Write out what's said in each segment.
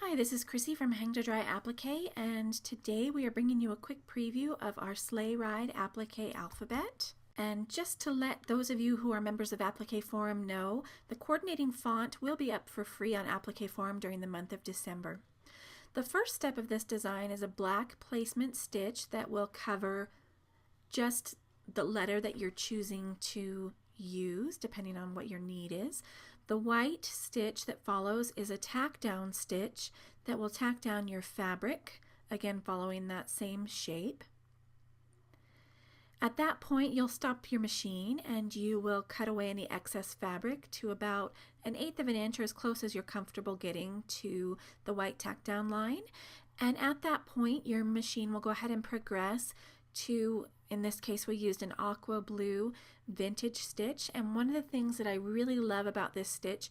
Hi, this is Chrissy from Hang to Dry Applique, and today we are bringing you a quick preview of our sleigh ride Applique Alphabet. And just to let those of you who are members of Applique Forum know, the coordinating font will be up for free on Applique Forum during the month of December. The first step of this design is a black placement stitch that will cover just the letter that you're choosing to use, depending on what your need is. The white stitch that follows is a tack down stitch that will tack down your fabric, again following that same shape. At that point, you'll stop your machine and you will cut away any excess fabric to about 1/8 of an inch, or as close as you're comfortable getting to the white tack down line. And at that point, your machine will go ahead and progress to, in this case, we used an aqua blue vintage stitch. And one of the things that I really love about this stitch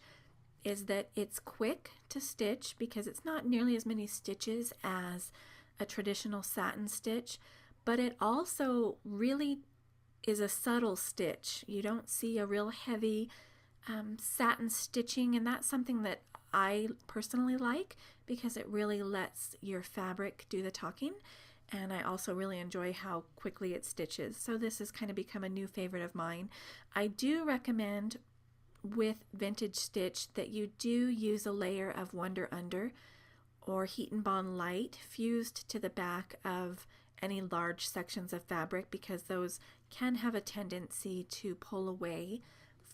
is that it's quick to stitch because it's not nearly as many stitches as a traditional satin stitch, but it also really is a subtle stitch. You don't see a real heavy satin stitching, and that's something that I personally like because it really lets your fabric do the talking. And I also really enjoy how quickly it stitches. So this has kind of become a new favorite of mine. I do recommend with vintage stitch that you do use a layer of Wonder Under or Heat and Bond Light fused to the back of any large sections of fabric, because those can have a tendency to pull away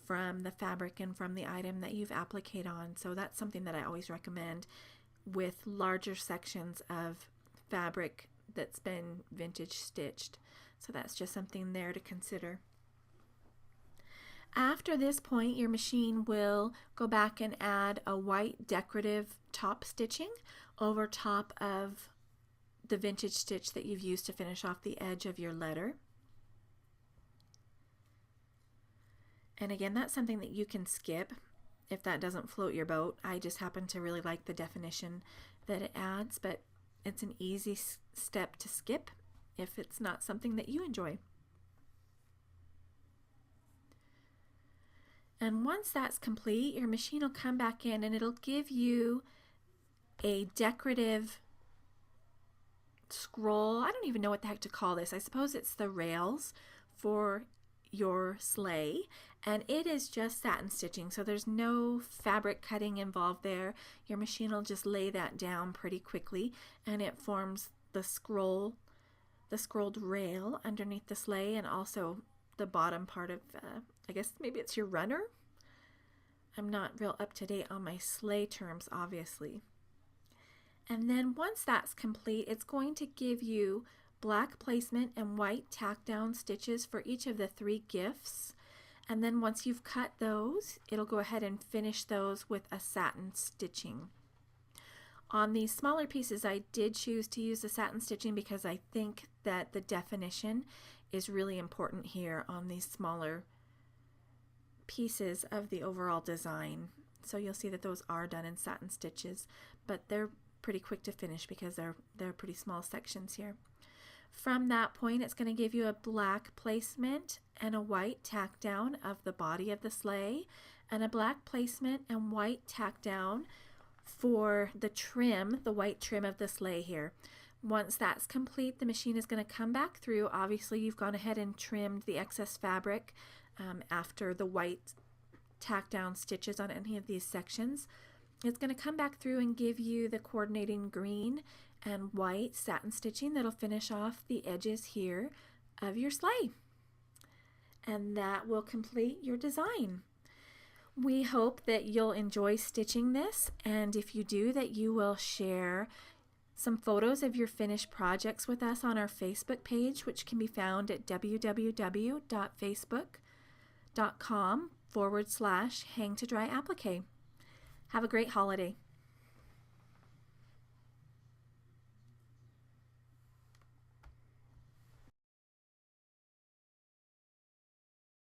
from the fabric and from the item that you've appliqued on. So that's something that I always recommend with larger sections of fabric that's been vintage stitched. So that's just something there to consider. After this point, your machine will go back and add a white decorative top stitching over top of the vintage stitch that you've used to finish off the edge of your letter. And again, that's something that you can skip if that doesn't float your boat. I just happen to really like the definition that it adds, but it's an easy step to skip if it's not something that you enjoy. And once that's complete, your machine will come back in and it'll give you a decorative scroll. I don't even know what the heck to call this. I suppose it's the rails for your sleigh, and it is just satin stitching, so there's no fabric cutting involved there. Your machine will just lay that down pretty quickly and it forms the scrolled rail underneath the sleigh, and also the bottom part of I guess maybe it's your runner. I'm not real up to date on my sleigh terms, obviously. And then once that's complete, it's going to give you black placement and white tack down stitches for each of the 3 gifts. And then once you've cut those, it'll go ahead and finish those with a satin stitching. On these smaller pieces, I did choose to use the satin stitching because I think that the definition is really important here on these smaller pieces of the overall design. So you'll see that those are done in satin stitches, but they're pretty quick to finish because they're pretty small sections here. From that point, it's going to give you a black placement and a white tack down of the body of the sleigh, and a black placement and white tack down for the trim, the white trim of the sleigh here. Once that's complete, the machine is going to come back through. Obviously, you've gone ahead and trimmed the excess fabric after the white tack down stitches on any of these sections. It's going to come back through and give you the coordinating green and white satin stitching that'll finish off the edges here of your sleigh. And that will complete your design. We hope that you'll enjoy stitching this, and if you do, that you will share some photos of your finished projects with us on our Facebook page, which can be found at www.facebook.com/hang to dry applique. Have a great holiday.